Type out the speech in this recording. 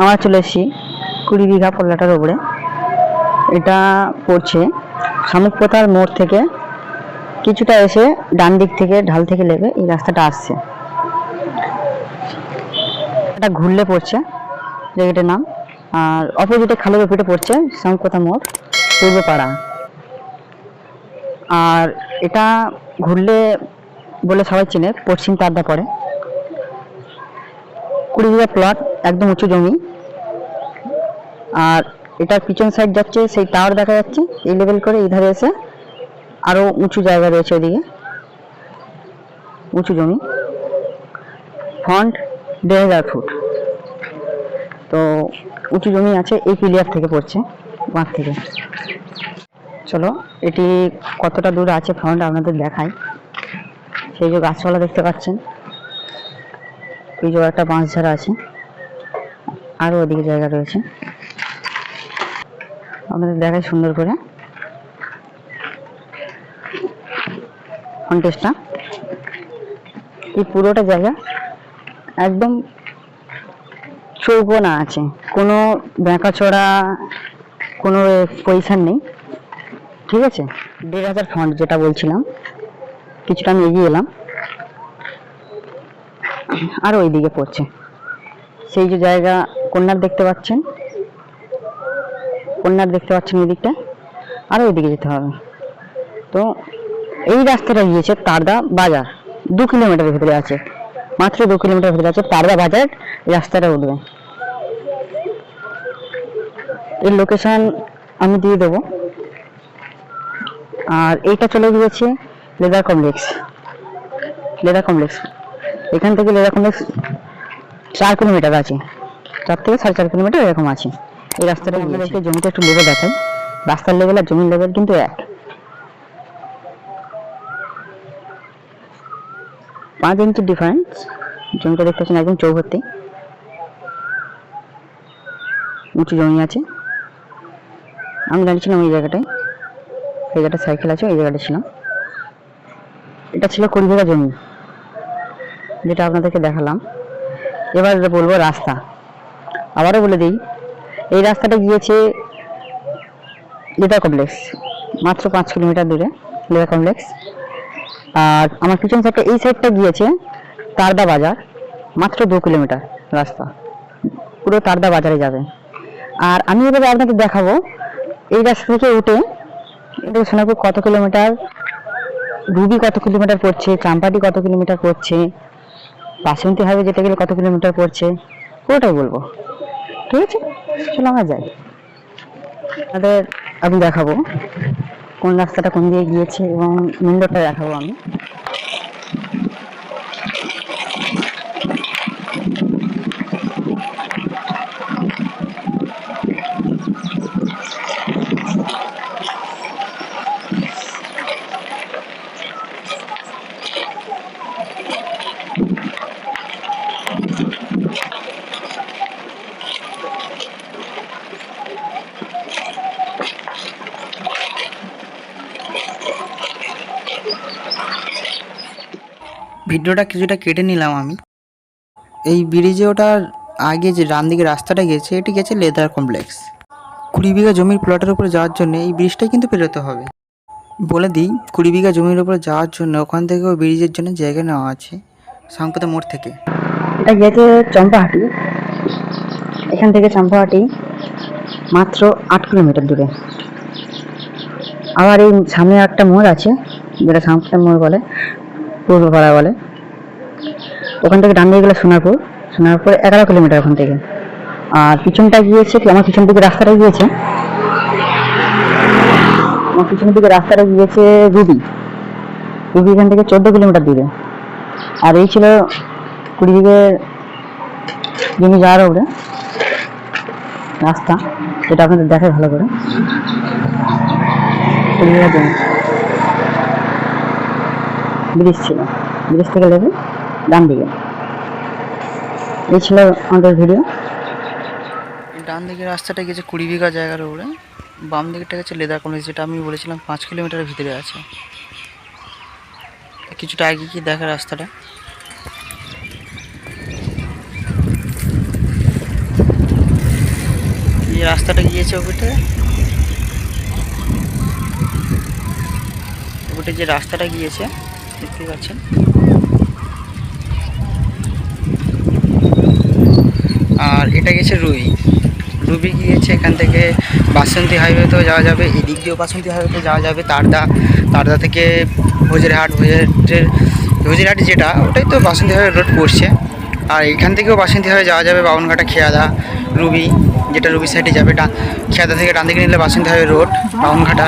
আমরা চলে এসেছি 20 বিঘা পল্লাটার উপরে। এটা পড়ছে শামুকপোতার মোড় থেকে কিছুটা এসে ডান দিক থেকে ঢাল থেকে নেমে এই রাস্তাটা আসছে। এটা ঘুরলে পড়ছে জায়গাটার নাম। আর অপোজিটে খালের উপরে পড়ছে শামুকপোতা মোড় পূর্বপাড়া। আর এটা ঘুরলে বলে সবাই চেনে, পশ্চিম তারদা পড়ে। 20 বিঘা প্লট, একদম উঁচু জমি। আর এটার পিছন সাইড যাচ্ছে, সেই টাওয়ার দেখা যাচ্ছে এই লেভেল করে। ইধারে এসে আরো উঁচু জায়গা রয়েছে, ওইদিকে উঁচু জমি। ফ্রন্ট 1500 ফুট, তো উঁচু জমি আছে। এই পিলিয়ার থেকে পড়ছে, বাঁধ থেকে। চলো এটি কতটা দূর আছে ফ্রন্ট আপনাদের দেখাই। সেই যে গাছপালা দেখতে পাচ্ছেন, এই যে একটা বাঁশ ঝাড়া আছে, আরো ওদিকে জায়গা রয়েছে, আপনাদের দেখাই সুন্দর করে ফ্রন্টেজটা। এই পুরোটা জায়গা একদম চৌকোনা আছে, কোনো বেঁকাচড়া কোনো পজিশন নেই, ঠিক আছে। 1500 ফ্রন্ট যেটা বলছিলাম। কিছুটা আমি এগিয়ে এলাম, আর ওই দিকে পড়ছে সেই যে জায়গা। কন্যার দেখতে পাচ্ছেন, ওই দিকটা, আর ওই দিকে যেতে হবে। তো এই রাস্তাটা গিয়েছে তারদা বাজার, 2 কিলোমিটারের ভিতরে আছে, মাত্র 2 কিলোমিটার ভিতরে আছে তারদা বাজার। রাস্তাটা উঠবে, এর লোকেশন আমি দিয়ে দেবো। আর এইটা চলে গিয়েছে লেদার কমপ্লেক্স। এখান থেকে লেদার কমপ্লেক্স 4 কিলোমিটার আছে, 4 থেকে 4.5 কিলোমিটার এরকম আছে এই রাস্তাটা। আপনাদেরকে জমিটা একটু লেভেল দেখাই। রাস্তার লেভেল আর জমির লেভেল কিন্তু এক। 5 ইঞ্চি ডিফারেন্স। জমিটা দেখতে পাচ্ছেন একদম চৌহদ্দি, উঁচু জমি আছে। আমি দাঁড়িয়েছিলাম এই জায়গাটায়, এই জায়গাটা সাইকেল আছে, এই জায়গাটা ছিলাম। এটা ছিল 20 বিঘা জমি, যেটা আপনাদেরকে দেখালাম। এবার বলবো রাস্তা, আবারও বলে দিই। এই রাস্তাটা গিয়েছে লেদার কমপ্লেক্স, মাত্র 5 কিলোমিটার দূরে লেদার কমপ্লেক্স। আর আমার পিছন সাইডটা, এই সাইডটা গিয়েছে তারদা বাজার, মাত্র 2 কিলোমিটার রাস্তা, পুরো তারদা বাজারে যাবে। আর আমি এবারে আপনাকে দেখাবো এই রাস্তা থেকে উঠে সোনাপুর কত কিলোমিটার, রুবি কত কিলোমিটার পড়ছে, চাম্পাটি কত কিলোমিটার পড়ছে, বাসন্তী হাইওয়ে যেতে গেলে কত কিলোমিটার পড়ছে, পুরোটাই বলবো, ঠিক আছে। চলো আমরা যাই, আমি দেখাবো কোন রাস্তাটা কোন দিয়ে গিয়েছে এবং মেন রোডটা দেখাবো আমি। ভিডিওটা কিছুটা কেটে নিলাম আমি। এই ব্রিজে ওঠার আগে যে ডান দিকে রাস্তাটা গেছে, এটি গেছে লেদার কমপ্লেক্স। 20 বিঘা জমির প্লটের উপরে যাওয়ার জন্য এই ব্রিজটাই কিন্তু পেরোতে হবে। বলে দিই, 20 বিঘা জমির উপরে যাওয়ার জন্য ওখান থেকে ওই ব্রিজের জন্য জায়গা নেওয়া আছে শামুকপোতা মোড় থেকে। এটা গিয়েছে চম্পাহাটি, এখান থেকে চম্পাহাটি মাত্র 8 কিলোমিটার দূরে। আবার এই সামনে একটা মোড় আছে, যেটা শামুকপোতা মোড় বলে, পূর্বপাড়া বলে। ওখান থেকে ডান দিকে গেলে সোনারপুর 11 কিলোমিটার ওখান থেকে। আর পিছনটা গিয়েছে, আমার পিছন দিকে রাস্তাটা গিয়েছে, রুবি এখান থেকে 14 কিলোমিটার দূরে। আর এই ছিল 20 বিঘে জমি যাওয়ার উপরে রাস্তা, যেটা আপনাদের দেখায় ভালো করে। 20 বিঘা জমি ব্রিজ ছিল, ব্রিজ থেকে লেগে ডান দিকে। এই ছিল আমাদের ভিডিও। ডান দিকে রাস্তাটা গেছে 20 বিঘা জায়গার উপরে, বাম দিকটা গেছে লেদার কমপ্লেক্স, যেটা আমি বলেছিলাম 5 কিলোমিটারের ভিতরে আছে। কিছুটা আগে কি দেখা রাস্তাটা। যে রাস্তাটা গিয়েছে ওপরে, ওপরে যে রাস্তাটা গিয়েছে দেখতে পাচ্ছেন। আর এটা গেছে রুবি গিয়েছে এখান থেকে বাসন্তী হাইওয়েতেও যাওয়া যাবে, এদিক দিয়েও বাসন্তী হাইওয়েতে যাওয়া যাবে, তারদা থেকে হজিরহাট যেটা ওটাই তো বাসন্তী হাইওয়ে রোড পড়ছে। আর এখান থেকেও বাসন্তী হাইওয়ে যাওয়া যাবে, বাউনঘাটা, খেয়াদা, রুবি, যেটা রুবি সাইডে যাবে, খেয়াদা থেকে ডান দিকে নিলে বাসন্তী হাইওয়ে রোড বাউনঘাটা।